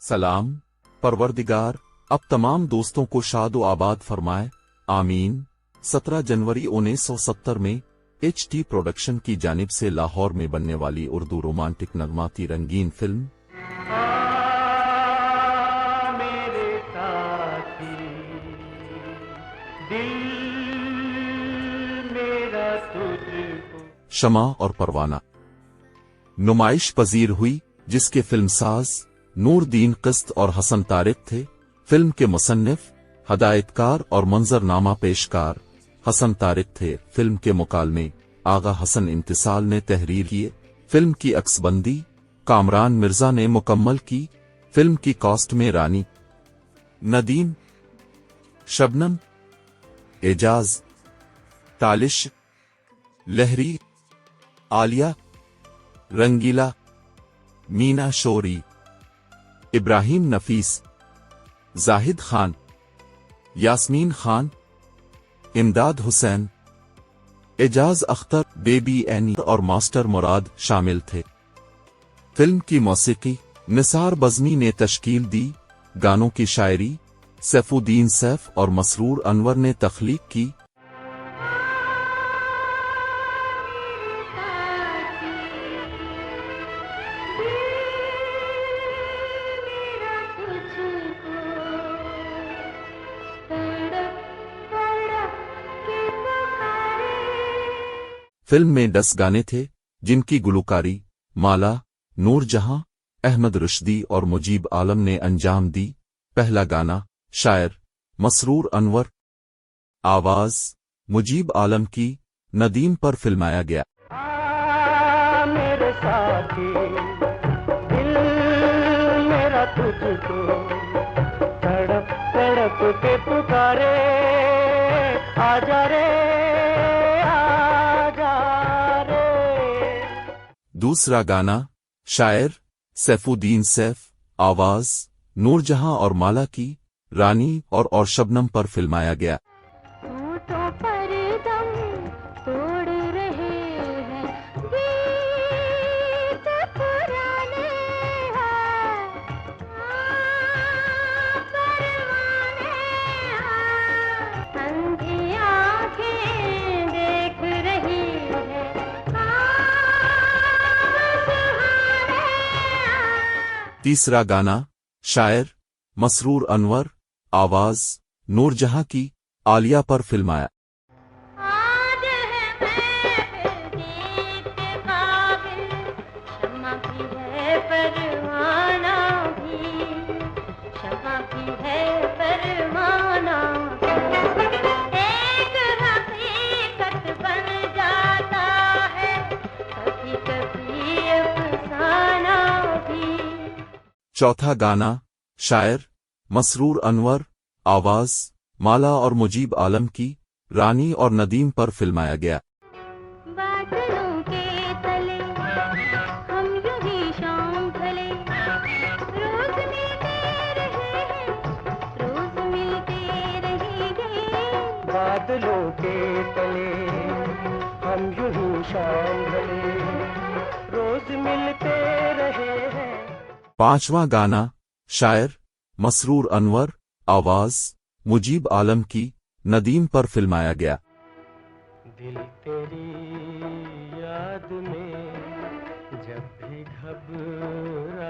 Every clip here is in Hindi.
सलाम, परवरदिगार अब तमाम दोस्तों को शाद व आबाद फरमाए, आमीन। 17 जनवरी 1970 में HT प्रोडक्शन की जानिब से लाहौर में बनने वाली उर्दू रोमांटिक नगमाती रंगीन फिल्म मेरे साथी दिल मेरा तुझको शमा और परवाना नुमाइश पजीर हुई, जिसके फिल्मसाज नूरदीन किस्त और हसन तारिक थे। फिल्म के मुसन्निफ, हदायतकार और मंजरनामा पेशकार हसन तारिक थे। फिल्म के मुकालमे आगा हसन इंतिसाल ने तहरीर किए। फिल्म की अक्सबंदी कामरान मिर्जा ने मुकम्मल की। फिल्म की कॉस्ट में रानी, नदीम, शबनम, एजाज, तालिश, लहरी, आलिया, रंगीला, मीना शोरी, इब्राहिम नफीस, जाहिद खान, यास्मीन खान, इमदाद हुसैन, एजाज अख्तर, बेबी एनी और मास्टर मुराद शामिल थे। फिल्म की मौसीकी निसार बज़मी ने तश्कील दी। गानों की शायरी सैफुद्दीन सैफ और मसरूर अनवर ने तख्लीक की। फिल्म में 10 गाने थे, जिनकी गुलकारी माला, नूरजहां, अहमद रुश्दी और मुजीब आलम ने अंजाम दी। पहला गाना शायर मसरूर अनवर, आवाज मुजीब आलम की, नदीम पर फिल्माया गया। मेरे साथी दिल मेरा तुझको तड़प तड़प के पुकारे, आजा रे आजा रे। दूसरा गाना शायर सैफुद्दीन सैफ, आवाज नूरजहां और माला की, रानी और शबनम पर फिल्माया गया। होठों पर दम तोड़ रहे हैं गीत पुराने हैं, परवाने हैं। अंधी आंखें देख रही है सुहाने हैं। तीसरा गाना शायर मसरूर अनवर, आवाज नूरजहां की, आलिया पर फिल्माया। आज है महफिल गीत काबिल, शम्मा की है परवाना भी, शम्मा की है परवाना भी। एक हकीकत बन जाता है कभी कभी अफसाना भी। चौथा गाना शायर मसरूर अनवर, आवाज माला और मुजीब आलम की, रानी और नदीम पर फिल्माया गया। बादलों के तले हम यूं ही शाम ढले, रोज मिलते रहेंगे, रोज मिलते रहेंगे। बादलों के तले हम यूं ही शाम ढले, रोज मिलते रहे हैं। पांचवा गाना शायर मसरूर अनवर, आवाज मुजीब आलम की, नदीम पर फिल्माया गया। दिल तेरी याद में जब भी घबराएगा,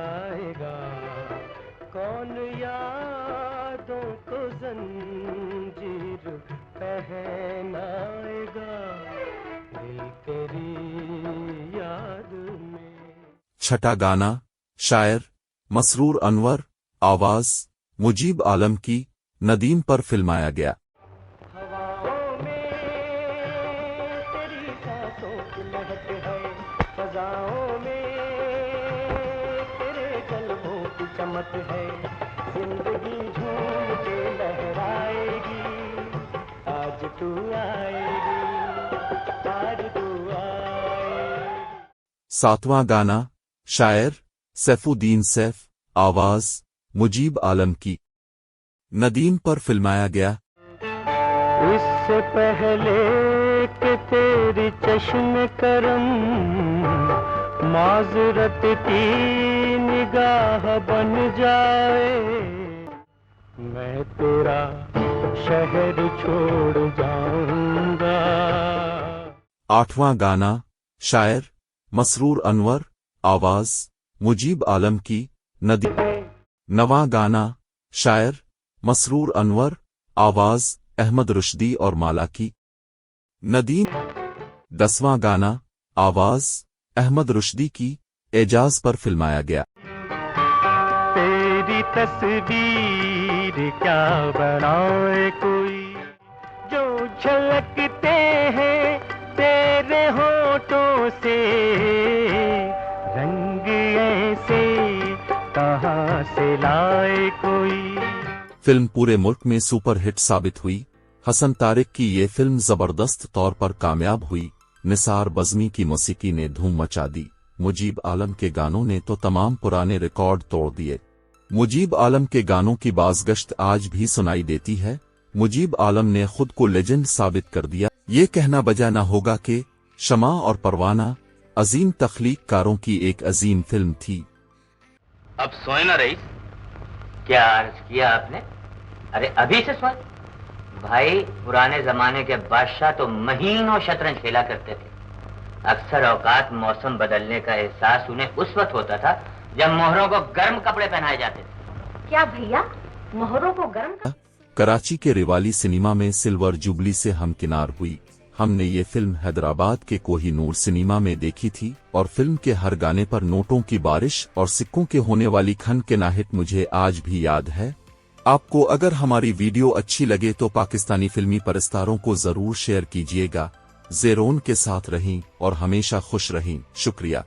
कौन यादों को जंजीर पहनाएगा। दिल तेरी याद में। छठा गाना शायर मसरूर अनवर, आवाज मुजीब आलम की, नदीम पर फिल्माया गया। हवाओं में तेरी सांसों की महक है, फजाओं में तेरे कलमों की चमक है। जिंदगी झूम के लहराएगी, आज तू आएगी, आज तू आएगी। सातवां गाना शायर सैफुद्दीन सैफ, आवाज मुजीब आलम की, नदीम पर फिल्माया गया। इससे पहले कि तेरी चश्म करम माजरत की निगाह बन जाए, मैं तेरा शहर छोड़ जाऊंगा। 8वां गाना, शायर मसरूर अनवर, आवाज मुजीब आलम की, नदी। 9वां गाना, शायर मसरूर अनवर, आवाज अहमद रुश्दी और माला की, नदीम। 10वां गाना, आवाज अहमद रुश्दी की, एजाज पर फिल्माया गया। तेरी तस्वीर क्या बनाए कोई, जो झलकते हैं तेरे होठों से, रंग ऐसे कहाँ से लाए कोई। फिल्म पूरे मुल्क में सुपरहिट साबित हुई। हसन तारिक की ये फिल्म जबरदस्त तौर पर कामयाब हुई। निसार बज़मी की मौसीकी ने धूम मचा दी। मुजीब आलम के गानों ने तो तमाम पुराने रिकॉर्ड तोड़ दिए। मुजीब आलम के गानों की बाज़गश्त आज भी सुनाई देती है। मुजीब आलम ने खुद को लेजेंड साबित कर दिया। ये कहना बजा न होगा कि शमा और परवाना अजीम तख्लीक़कारों की एक अजीम फिल्म थी। अब सोए ना रईस। क्या अर्ज किया आपने? अरे अभी से सोए? भाई पुराने जमाने के बादशाह तो महीनों शतरंज खेला करते थे। अक्सर औकात मौसम बदलने का एहसास उन्हें उस वक्त होता था जब मोहरों को गर्म कपड़े पहनाए जाते थे। क्या भैया, मोहरों को गर्म कराची के रिवाली सिनेमा में सिल्वर जुबली से हमकिनार हुई। हमने ये फिल्म हैदराबाद के कोहिनूर सिनेमा में देखी थी और फिल्म के हर गाने पर नोटों की बारिश और सिक्कों के होने वाली खन के नाहित मुझे आज भी याद है। आपको अगर हमारी वीडियो अच्छी लगे तो पाकिस्तानी फिल्मी परस्तारों को जरूर शेयर कीजिएगा। ज़ेरोन के साथ रहें और हमेशा खुश रहें। शुक्रिया।